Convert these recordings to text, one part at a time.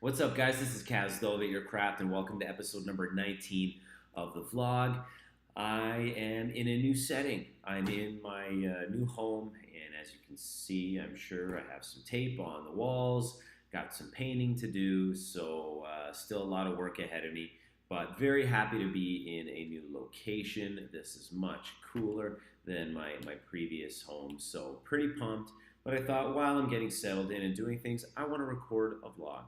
What's up, guys? This is Kaz, Elevateyourcraft, and welcome to episode number 19 of the vlog. I am in a new setting. I'm in my new home, and as you can see, I'm sure I have some tape on the walls, got some painting to do, so still a lot of work ahead of me, but very happy to be in a new location. This is much cooler than my previous home, so pretty pumped. But I thought while I'm getting settled in and doing things, I want to record a vlog.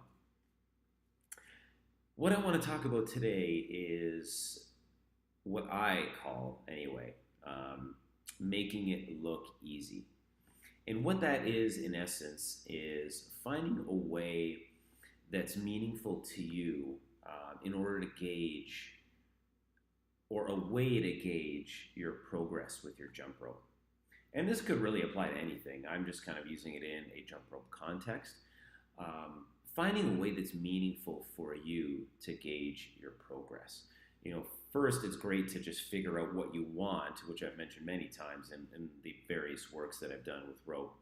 What I want to talk about today is what I call, anyway, making it look easy. And what that is, in essence, is finding a way that's meaningful to you in order to gauge, or a way to gauge your progress with your jump rope. And this could really apply to anything. I'm just kind of using it in a jump rope context. Finding a way that's meaningful for you to gauge your progress. First, it's great to just figure out what you want, which I've mentioned many times in the various works that I've done with rope.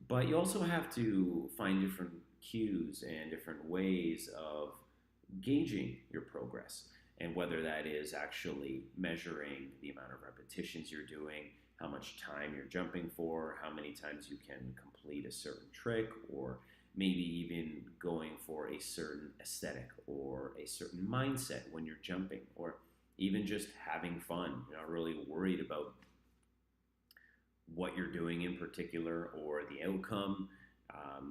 But you also have to find different cues and different ways of gauging your progress. And whether that is actually measuring the amount of repetitions you're doing, how much time you're jumping for, how many times you can complete a certain trick, or maybe even going for a certain aesthetic or a certain mindset when you're jumping, or even just having fun. You're not really worried about what you're doing in particular or the outcome.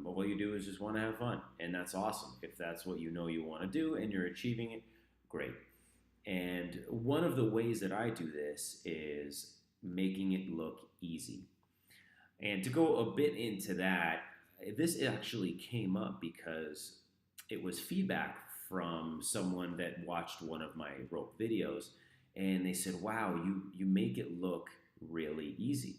But all you do is just want to have fun, and that's awesome. If that's what you know you want to do and you're achieving it, great. And one of the ways that I do this is making it look easy. And to go a bit into that, this actually came up because it was feedback from someone that watched one of my rope videos, and they said, wow, you make it look really easy.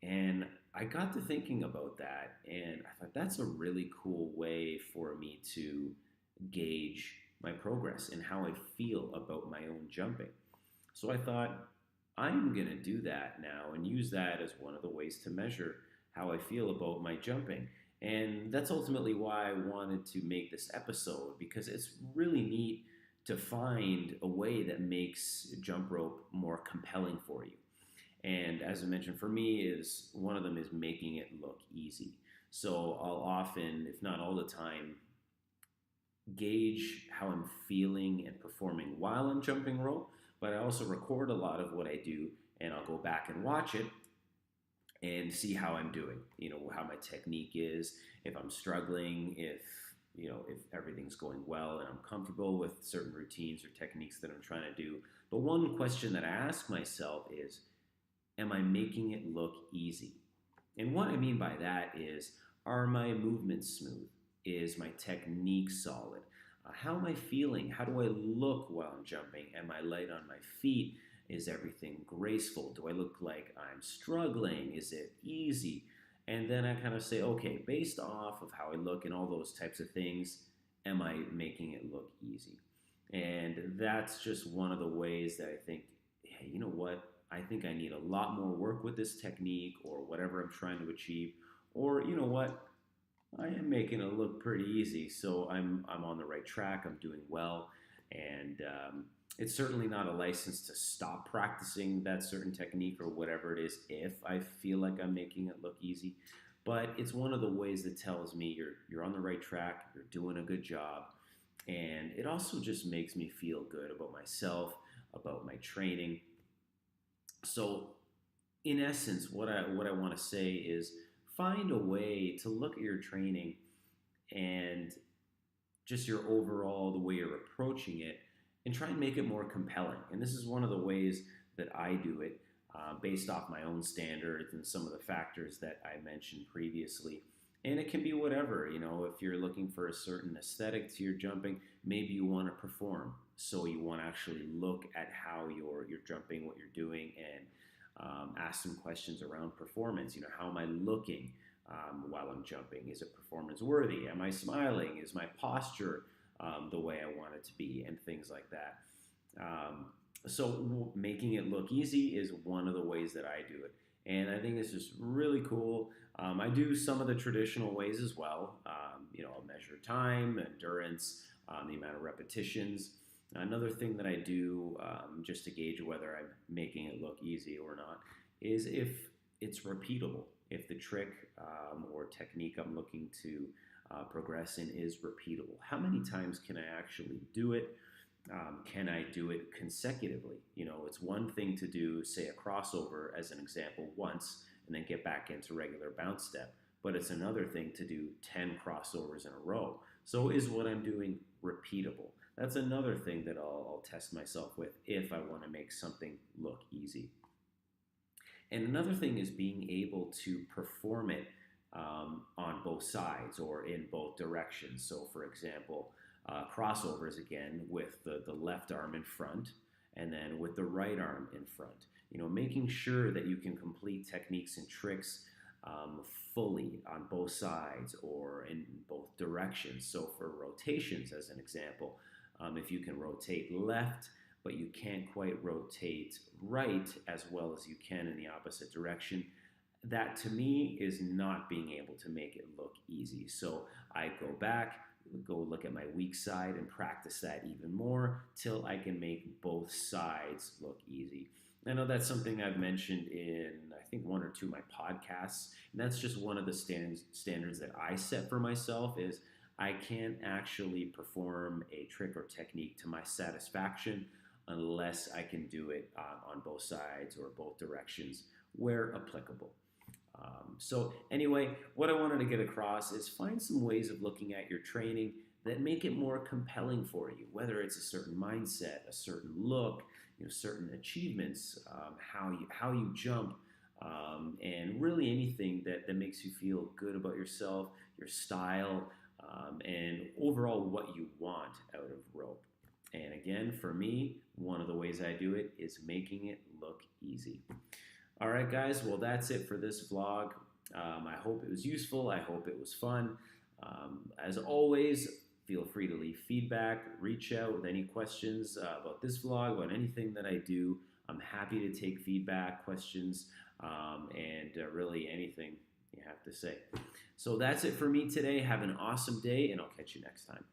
And I got to thinking about that, and I thought that's a really cool way for me to gauge my progress and how I feel about my own jumping. So I thought, I'm going to do that now and use that as one of the ways to measure how I feel about my jumping. And that's ultimately why I wanted to make this episode, because it's really neat to find a way that makes jump rope more compelling for you. And as I mentioned, for me, is one of them is making it look easy. So I'll often, if not all the time, gauge how I'm feeling and performing while I'm jumping rope, but I also record a lot of what I do, and I'll go back and watch it and see how I'm doing, how my technique is, if I'm struggling, if everything's going well and I'm comfortable with certain routines or techniques that I'm trying to do. But one question that I ask myself is, am I making it look easy? And what I mean by that is, are my movements smooth? Is my technique solid? How am I feeling? How do I look while I'm jumping? Am I light on my feet? Is everything graceful? Do I look like I'm struggling? Is it easy? And then I kind of say, okay, based off of how I look and all those types of things, am I making it look easy? And that's just one of the ways that I think, hey, you know what? I think I need a lot more work with this technique or whatever I'm trying to achieve. Or, you know what? I am making it look pretty easy, so I'm on the right track. I'm doing well, and it's certainly not a license to stop practicing that certain technique or whatever it is if I feel like I'm making it look easy. But it's one of the ways that tells me you're on the right track, you're doing a good job, and it also just makes me feel good about myself, about my training. So, in essence, what I want to say is, find a way to look at your training and just your overall, the way you're approaching it, and try and make it more compelling. And this is one of the ways that I do it, based off my own standards and some of the factors that I mentioned previously. And it can be whatever, if you're looking for a certain aesthetic to your jumping, maybe you want to perform. So you want to actually look at how you're jumping, what you're doing, and ask some questions around performance. How am I looking while I'm jumping? Is it performance worthy? Am I smiling? Is my posture the way I want it to be? And things like that. So making it look easy is one of the ways that I do it. And I think it's just really cool. I do some of the traditional ways as well. I'll measure time, endurance, the amount of repetitions. Another thing that I do just to gauge whether I'm making it look easy or not is if it's repeatable. If the trick or technique I'm looking to progress in is repeatable. How many times can I actually do it? Can I do it consecutively? It's one thing to do, say, a crossover as an example once and then get back into regular bounce step, but it's another thing to do 10 crossovers in a row. So is what I'm doing repeatable? That's another thing that I'll test myself with if I want to make something look easy. And another thing is being able to perform it on both sides or in both directions. So, for example, crossovers again with the left arm in front and then with the right arm in front. Making sure that you can complete techniques and tricks fully on both sides or in both directions. So, for rotations, as an example, if you can rotate left, but you can't quite rotate right as well as you can in the opposite direction, that to me is not being able to make it look easy. So I go back, go look at my weak side and practice that even more till I can make both sides look easy. I know that's something I've mentioned in, I think, one or two of my podcasts, and that's just one of the standards that I set for myself is I can't actually perform a trick or technique to my satisfaction unless I can do it on both sides or both directions where applicable. So anyway, what I wanted to get across is find some ways of looking at your training that make it more compelling for you, whether it's a certain mindset, a certain look, certain achievements, how you jump, and really anything that makes you feel good about yourself, your style, and overall what you want out of rope. And again, for me, one of the ways I do it is making it look easy. All right, guys, well, that's it for this vlog. I hope it was useful. I hope it was fun. As always, feel free to leave feedback, reach out with any questions about this vlog, about anything that I do. I'm happy to take feedback, questions, and really anything you have to say. So that's it for me today. Have an awesome day, and I'll catch you next time.